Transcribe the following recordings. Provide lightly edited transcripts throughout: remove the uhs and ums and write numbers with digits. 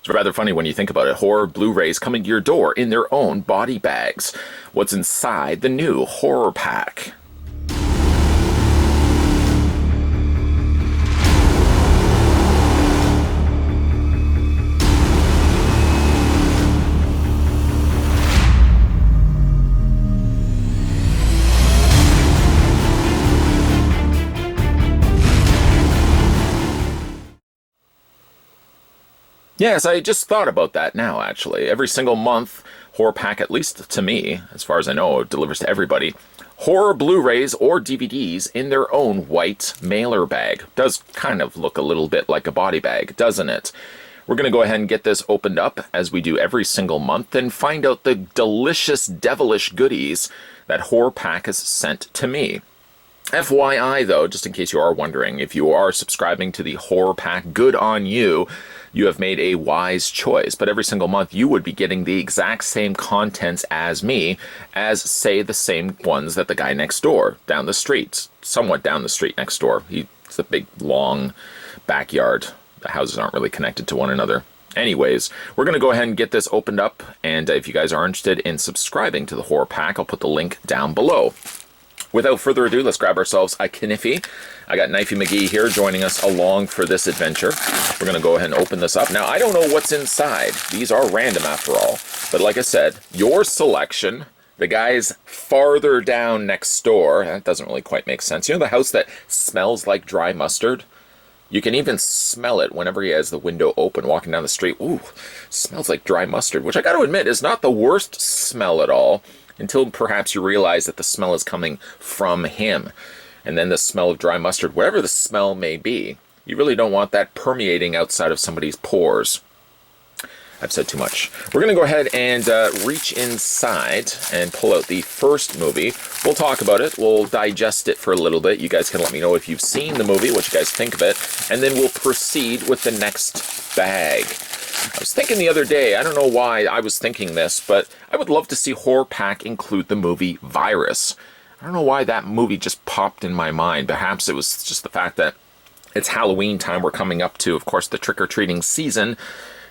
It's rather funny when you think about it. Horror Blu-rays coming to your door in their own body bags. What's inside the new horror pack? Yes, I just thought about that now, actually. Every single month, Horror Pack, at least to me, as far as I know, delivers to everybody, horror Blu-rays or DVDs in their own white mailer bag. Does kind of look a little bit like a body bag, doesn't it? We're going to go ahead and get this opened up, as we do every single month, and find out the delicious, devilish goodies that Horror Pack has sent to me. FYI, though, just in case you are wondering, if you are subscribing to the Horror Pack, good on you. You have made a wise choice. But every single month, you would be getting the exact same contents as me, as, say, the same ones that the guy next door, down the street, somewhat down the street next door. It's a big, long backyard. The houses aren't really connected to one another. Anyways, we're going to go ahead and get this opened up. And if you guys are interested in subscribing to the Horror Pack, I'll put the link down below. Without further ado, let's grab ourselves a kniffy. I got Knifey McGee here joining us along for this adventure. We're going to go ahead and open this up. Now, I don't know what's inside. These are random after all. But like I said, your selection, the guys farther down next door, that doesn't really quite make sense. You know the house that smells like dry mustard? You can even smell it whenever he has the window open walking down the street. Ooh, smells like dry mustard, which I got to admit is not the worst smell at all. Until perhaps you realize that the smell is coming from him. And then the smell of dry mustard, whatever the smell may be, you really don't want that permeating outside of somebody's pores. I've said too much. We're going to go ahead and reach inside and pull out the first movie. We'll talk about it. We'll digest it for a little bit. You guys can let me know if you've seen the movie, what you guys think of it. And then we'll proceed with the next bag. I was thinking the other day, I don't know why I was thinking this, but I would love to see Horror Pack include the movie Virus. I don't know why that movie just popped in my mind. Perhaps it was just the fact that it's Halloween time. We're coming up to, of course, the trick-or-treating season.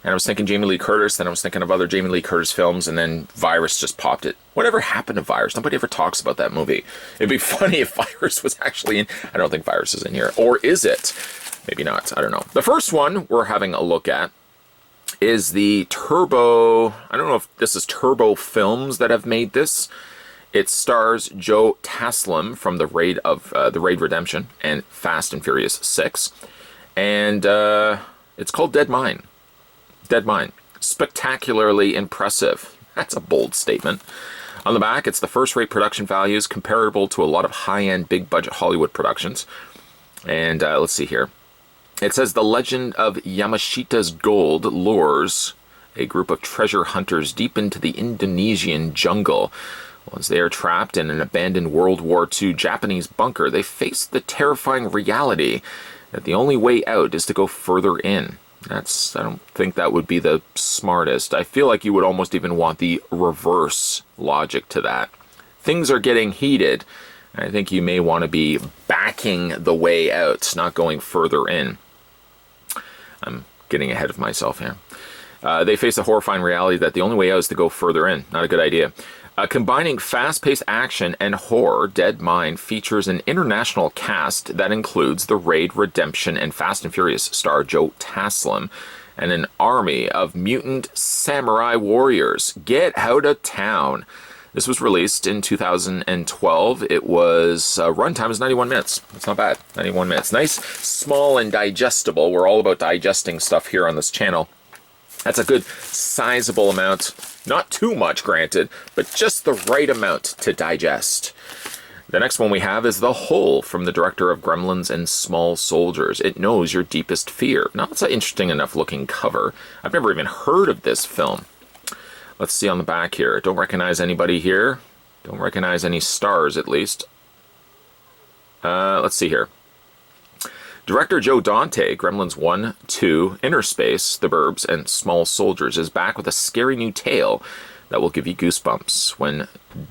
And I was thinking Jamie Lee Curtis, then I was thinking of other Jamie Lee Curtis films, and then Virus just popped it. Whatever happened to Virus? Nobody ever talks about that movie. It'd be funny if Virus was actually in. I don't think Virus is in here. Or is it? Maybe not. I don't know. The first one we're having a look at is the Turbo, I don't know if this is Turbo Films that have made this. It stars Joe Taslim from the Raid Redemption and Fast and Furious 6. And it's called Dead Mine. Dead Mine. Spectacularly impressive. That's a bold statement. On the back, it's the first-rate production values comparable to a lot of high-end, big-budget Hollywood productions. And let's see here. It says the legend of Yamashita's gold lures a group of treasure hunters deep into the Indonesian jungle. Once they are trapped in an abandoned World War II Japanese bunker, they face the terrifying reality that the only way out is to go further in. I don't think that would be the smartest. I feel like you would almost even want the reverse logic to that. Things are getting heated. I think you may want to be backing the way out, not going further in. I'm getting ahead of myself here. They face a horrifying reality that the only way out is to go further in. Not a good idea. Combining fast-paced action and horror, Dead Mine features an international cast that includes the Raid Redemption and Fast and Furious star Joe Taslim and an army of mutant samurai warriors. Get out of town. This was released in 2012. It was, runtime is 91 minutes. That's not bad. 91 minutes. Nice, small, and digestible. We're all about digesting stuff here on this channel. That's a good, sizable amount. Not too much, granted, but just the right amount to digest. The next one we have is The Hole from the director of Gremlins and Small Soldiers. It knows your deepest fear. Now, that's an interesting enough looking cover. I've never even heard of this film. Let's see on the back here. Don't recognize anybody here. Don't recognize any stars, at least. Let's see here. Director Joe Dante, Gremlins 1, 2, Inner Space, The Burbs, and Small Soldiers, is back with a scary new tale that will give you goosebumps. When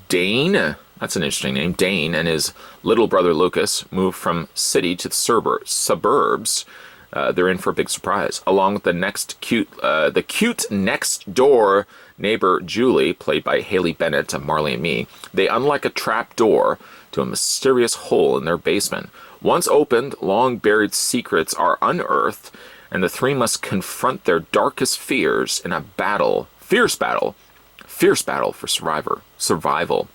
Dane, that's an interesting name, Dane and his little brother Lucas move from city to the suburbs, they're in for a big surprise. Along with the cute next door neighbor Julie, played by Haley Bennett of Marley and Me, they unlock a trap door to a mysterious hole in their basement. Once opened, long-buried secrets are unearthed, and the three must confront their darkest fears in a fierce battle for survival.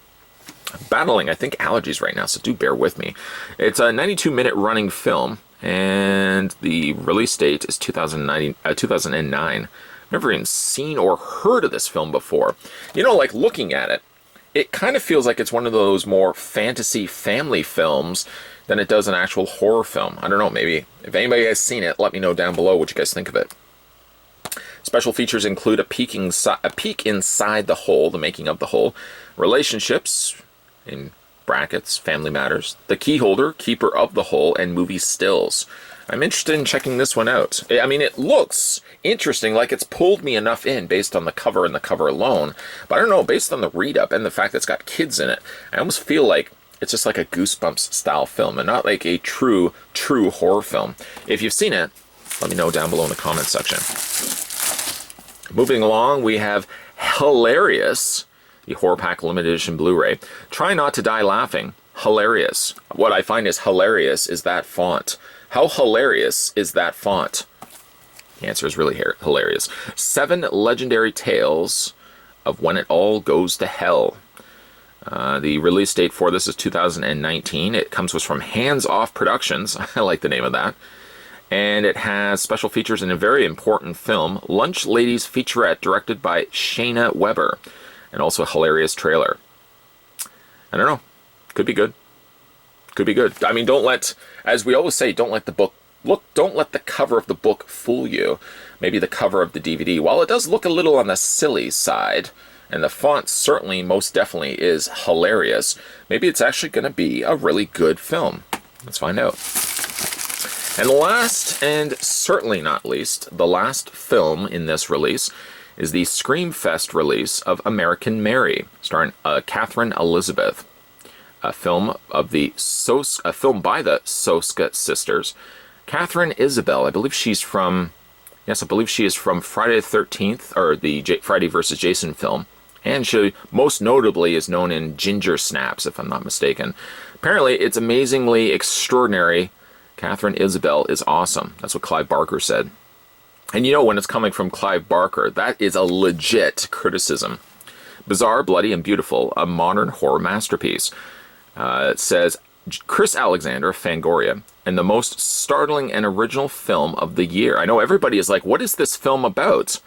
I'm battling, I think, allergies right now, so do bear with me. It's a 92-minute running film, and the release date is 2009. Never even seen or heard of this film before. You know, like looking at it, it kind of feels like it's one of those more fantasy family films than it does an actual horror film. I don't know, maybe if anybody has seen it, let me know down below what you guys think of it. Special features include a peek inside the hole, the making of the hole, relationships, in brackets, family matters, the key holder, keeper of the hole, and movie stills. I'm interested in checking this one out. I mean, it looks interesting, like it's pulled me enough in based on the cover and the cover alone, but I don't know, based on the read-up and the fact that it's got kids in it, I almost feel like it's just like a Goosebumps style film and not like a true horror film. If you've seen it, let me know down below in the comments section. Moving along, we have Hilarious, the Horror Pack Limited Edition Blu-ray. Try not to die laughing. Hilarious. What I find is hilarious is that font. How hilarious is that font? The answer is really hilarious. 7 legendary tales of when it all goes to hell. The release date for this is 2019. It comes from Hands Off Productions. I like the name of that. And it has special features in a very important film, Lunch Ladies Featurette, directed by Shayna Weber, and also a hilarious trailer. I don't know. Could be good. Could be good. I mean, as we always say, don't let the cover of the book fool you. Maybe the cover of the DVD. While it does look a little on the silly side, and the font certainly, most definitely is hilarious, maybe it's actually going to be a really good film. Let's find out. And last, and certainly not least, the last film in this release is the Screamfest release of American Mary, starring Catherine Elizabeth, a film by the Soska sisters. Catherine Isabel, I believe she is from Friday the 13th, or the Friday vs. Jason film, and she most notably is known in Ginger Snaps, if I'm not mistaken. Apparently, it's amazingly extraordinary. Catherine Isabel is awesome. That's what Clive Barker said. And you know, when it's coming from Clive Barker, that is a legit criticism. Bizarre, bloody, and beautiful, a modern horror masterpiece. It says, Chris Alexander of Fangoria, and the most startling and original film of the year. I know everybody is like, what is this film about?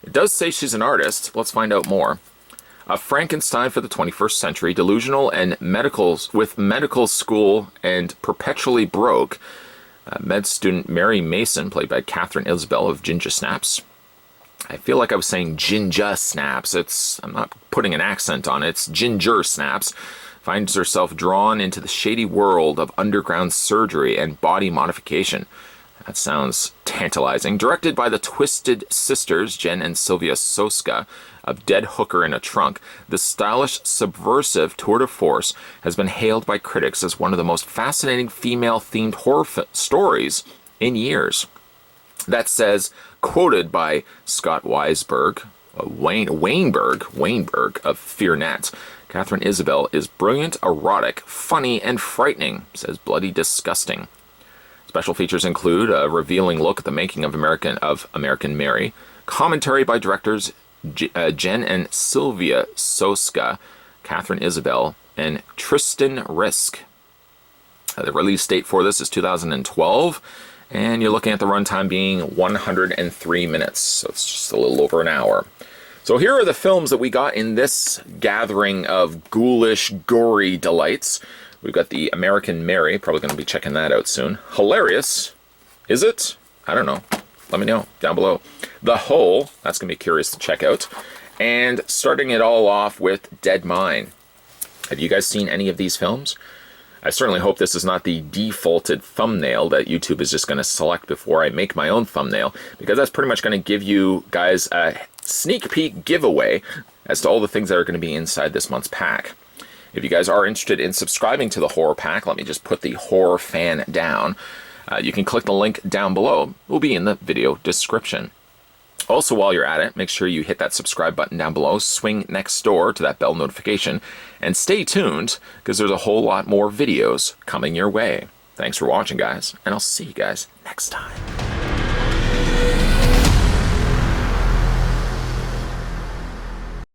It does say she's an artist. Let's find out more. A Frankenstein for the 21st century, delusional and medical school and perpetually broke. Med student Mary Mason, played by Catherine Isabel of Ginger Snaps. I feel like I was saying Ginger Snaps. I'm not putting an accent on it. It's Ginger Snaps. Finds herself drawn into the shady world of underground surgery and body modification. That sounds tantalizing. Directed by the Twisted Sisters, Jen and Sylvia Soska, of Dead Hooker in a Trunk, the stylish, subversive tour de force has been hailed by critics as one of the most fascinating female-themed horror stories in years. That says, quoted by Scott Weisberg, Wainberg of FearNet, Catherine Isabel is brilliant, erotic, funny, and frightening, says Bloody Disgusting. Special features include a revealing look at the making of American Mary, commentary by directors Jen and Sylvia Soska, Catherine Isabel, and Tristan Risk. The release date for this is 2012, and you're looking at the runtime being 103 minutes, so it's just a little over an hour. So here are the films that we got in this gathering of ghoulish, gory delights. We've got the American Mary, probably going to be checking that out soon. Hilarious. Is it? I don't know. Let me know down below. The Hole, that's going to be curious to check out. And starting it all off with Dead Mine. Have you guys seen any of these films? I certainly hope this is not the defaulted thumbnail that YouTube is just going to select before I make my own thumbnail, because that's pretty much going to give you guys a sneak peek giveaway as to all the things that are going to be inside this month's pack. If you guys are interested in subscribing to the horror pack, let me just put the horror fan down. You can click the link down below. It will be in the video description. Also, while you're at it, make sure you hit that subscribe button down below, swing next door to that bell notification, and stay tuned because there's a whole lot more videos coming your way. Thanks for watching, guys, and I'll see you guys next time.